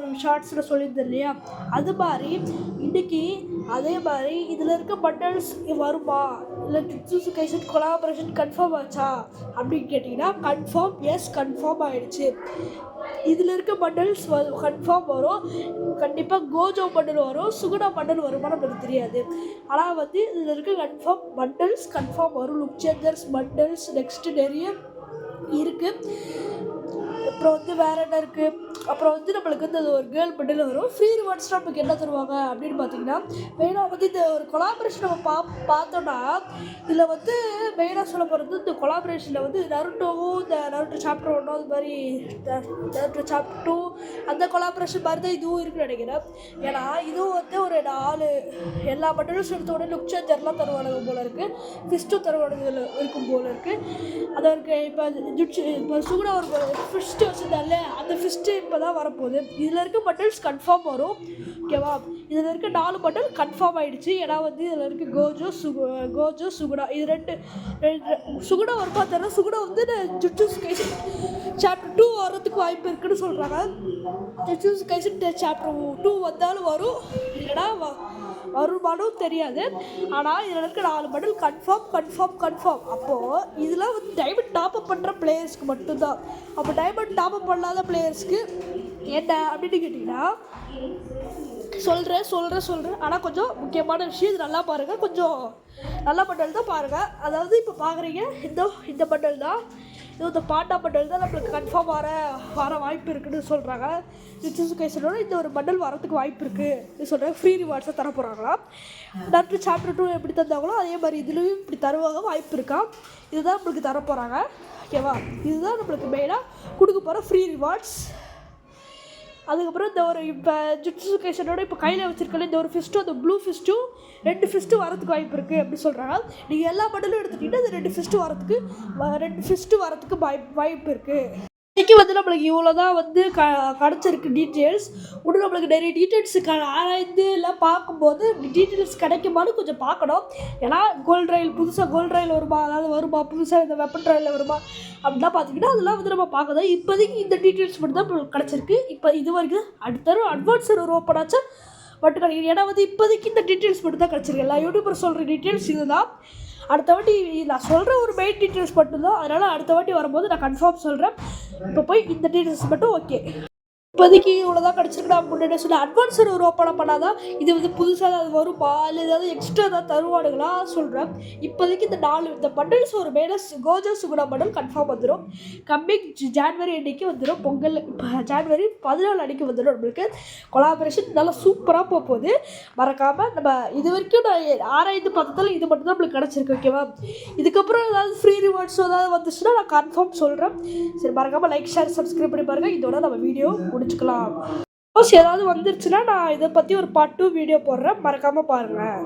ஒரு ஷார்ட்ஸில் சொல்லியிருந்தேன் இல்லையா, அது மாதிரி இன்றைக்கி அதே மாதிரி இதில் இருக்க பண்டல்ஸ் வருமா, இல்லை ஜுட்சு கைசன் கொலாபரேஷன் கன்ஃபார்ம் ஆச்சா அப்படின்னு கேட்டிங்கன்னா கன்ஃபார்ம் ஆகிடுச்சு. இதில் இருக்க பண்டல்ஸ் கன்ஃபார்ம் வரும். கண்டிப்பாக கோஜோ பண்டல் வரும், சுகுணா பண்டல் வருமா நம்மளுக்கு தெரியாது. ஆனால் வந்து இதில் இருக்க பண்டல்ஸ் கன்ஃபார்ம் வரும். லுக் சேஞ்சர்ஸ் பண்டல்ஸ் நெக்ஸ்ட்டு நிறைய இருக்குது. அப்புறம் வந்து வேறு என்ன இருக்குது, அப்புறம் வந்து நம்மளுக்கு வந்து அது ஒரு கேர்ள் பண்டில் வரும். ஃப்ரீ ரிவார்ட்ஸ் நமக்கு என்ன தருவாங்க அப்படின்னு பார்த்தீங்கன்னா, மெயினாக வந்து இந்த ஒரு கொலாபரேஷன் நம்ம பார்த்தோன்னா இதில் வந்து மெயினாக சொல்ல போகிறது இந்த கொலாபரேஷனில் வந்து நருட்டோவும் இந்த நருட்டோ சாப்டர் 1 அது மாதிரி நருட்டோ சாப்டர் 2 அந்த கொலாபரேஷன் மாதிரி தான் இதுவும் இருக்குன்னு நினைக்கிறேன். ஏன்னா இதுவும் வந்து ஒரு 4 எல்லா பண்டலும் எடுத்த உடனே லுக் சேஞ்சர்லாம் தருவானுங்க போல இருக்குது, ஃபிஸ்ட்டும் தருவானுங்க இருக்கும் போல இருக்குது. அதற்கு இப்போ சுகுணா ஒரு ஃபிஸ்ட்டு வச்சுருந்தால அந்த ஃபிஸ்ட்டு இப்போ தான் வரப்போகுது. இதில் இருக்க பண்டல்ஸ் கன்ஃபார்ம் வரும். ஓகேவா, இதில் இருக்க 4 பண்டல் கன்ஃபார்ம் ஆகிடுச்சு. ஏன்னா வந்து இதில் இருக்க கோஜோ சுகுணா இது ரெண்டு சுகுணா ஒரு பார்த்தோன்னா சுகுணா வந்து ஜுட்சு கைசன் சாப்டர் 2 வர்றதுக்கு வாய்ப்பு இருக்குன்னு சொல்கிறாங்க. ஜுட்சு கைசன் சாப்டர் 2 வந்தாலும் வரும், இல்லைனா வருமானம் தெரியாது. ஆனால் இதில் இருக்க 4 பண்டல் கன்ஃபார்ம். அப்போது இதெல்லாம் வந்து டைமண்ட் டாப்அப் பண்ணுற பிளேயர்ஸ்க்கு மட்டும்தான். அப்போ டைமண்ட் டாப்அப் பண்ணாத பிளேயர்ஸ்க்கு என்ன அப்படின்னு கேட்டிங்கன்னா சொல்கிறேன். ஆனால் கொஞ்சம் முக்கியமான விஷயம், இது நல்லா பாருங்கள், கொஞ்சம் நல்ல பண்டல் தான் பாருங்கள். அதாவது இப்போ பார்க்குறீங்க இந்த பண்டல் தான், இது இந்த பாண்டா பண்டல் தான் நம்மளுக்கு கன்ஃபார்ம் வர வாய்ப்பு இருக்குதுன்னு சொல்கிறாங்க. ஜுட்சு கைசனோட இந்த ஒரு பண்டல் வரதுக்கு வாய்ப்பு இருக்குது சொல்கிறாங்க. ஃப்ரீ ரிவார்ட்ஸை தர போகிறாங்களா. டாக்டர் சாப்டர் 2 எப்படி தந்தாங்களோ அதே மாதிரி இதுலேயும் இப்படி தருவாங்க, வாய்ப்பு இருக்கா. இதுதான் நம்மளுக்கு தர போகிறாங்க. ஓகேவா, இதுதான் நம்மளுக்கு மெயினாக கொடுக்க போகிற ஃப்ரீ ரிவார்ட்ஸ். அதுக்கப்புறம் இந்த ஒரு இப்போ ஜுட்சு கைசனோட இப்போ கையில் வச்சுருக்கல இந்த ஒரு ஃபிஸ்ட்டும் அந்த ப்ளூ ஃபிஸ்ட்டும் 2 ஃபிஸ்ட்டு வரதுக்கு வாய்ப்பு இருக்குது அப்படி சொல்கிறாங்க. நீங்கள் எல்லா பண்டலும் எடுத்துக்கிட்டு அந்த 2 ஃபிஸ்ட்டு வரதுக்கு வாய்ப்பு இருக்குது. இன்றைக்கி வந்து நம்மளுக்கு இவ்வளோ தான் வந்து கிடச்சிருக்கு டீட்டெயில்ஸ். இன்னும் நம்மளுக்கு நிறைய டீட்டெயில்ஸ் ஆராய்ந்து எல்லாம் பார்க்கும்போது டீட்டெயில்ஸ் கிடைக்குமான்னு கொஞ்சம் பார்க்கணும். ஏன்னா புதுசாக கோல்ட் ரயில் வருமா, புதுசாக இந்த வெப்பன் ரயிலில் வருமா அப்படின்னா பார்த்திங்கன்னா அதெல்லாம் வந்து நம்ம பார்க்கணும். இப்போதைக்கு இந்த டீட்டெயில்ஸ் மட்டும் தான் நம்மளுக்கு கிடச்சிருக்கு. இப்போ இது வரைக்கும் அடுத்த அட்வான்ஸ் ஒரு ஓப்பன் ஆச்சா மட்டும் கிடைக்கும். ஏன்னா வந்து இப்போதைக்கு இந்த டீட்டெயில்ஸ் மட்டும் தான் கிடச்சிருக்கு. எல்லா யூடியூபர் சொல்கிற டீட்டெயில்ஸ் இது தான். அடுத்த வாட்டி நான் சொல்கிற ஒரு மெயின் டீட்டெயில்ஸ் மட்டும்தான். அதனால் அடுத்த வாட்டி வரும்போது நான் கன்ஃபார்ம் சொல்கிறேன். இப்போ போய் இந்த டீட்டெயில்ஸ் மட்டும் ஓகே. இப்போதைக்கு இவ்வளோ தான் கிடச்சிருக்கு. நான் முன்னாடி சொல்லி அட்வான்ஸ் ஒரு ஓப்பன் பண்ணாதான் இது வந்து புதுசாக ஏதாவது வருமா இல்லை ஏதாவது எக்ஸ்ட்ரா ஏதாவது தருவானுங்களா சொல்கிறேன். இப்போதைக்கு இந்த பண்டல்ஸ் ஒரு மேலே கோஜோ சுகுணா பண்டல் கன்ஃபார்ம் வந்துடும். கம்மிங் ஜான்வரி அன்றைக்கி வந்துடும். பொங்கல் ஜான்வரி 14 அன்றைக்கி வந்துடும். நம்மளுக்கு கொலாபரேஷன் நல்லா சூப்பராக போகுது. மறக்காமல் நம்ம இது வரைக்கும் நான் ஆராய்ந்து பார்த்ததால் இது மட்டும் தான் நம்மளுக்கு கிடச்சிருக்கு. ஓகேவா, இதுக்கப்புறம் ஏதாவது ஃப்ரீ ரிவார்ட்ஸ் ஏதாவது வந்துச்சுன்னா நான் கன்ஃபார்ம் சொல்கிறேன். சரி, மறக்காமல் லைக் ஷேர் சப்ஸ்கிரைப் பண்ணி பாருங்கள். இதோட நம்ம வீடியோ முடிச்சுக்கலாம். ஏதாவது வந்துருச்சுன்னா நான் இதை பற்றி ஒரு பார்ட் 2 வீடியோ போடுறேன், மறக்காமல் பாருங்கள்.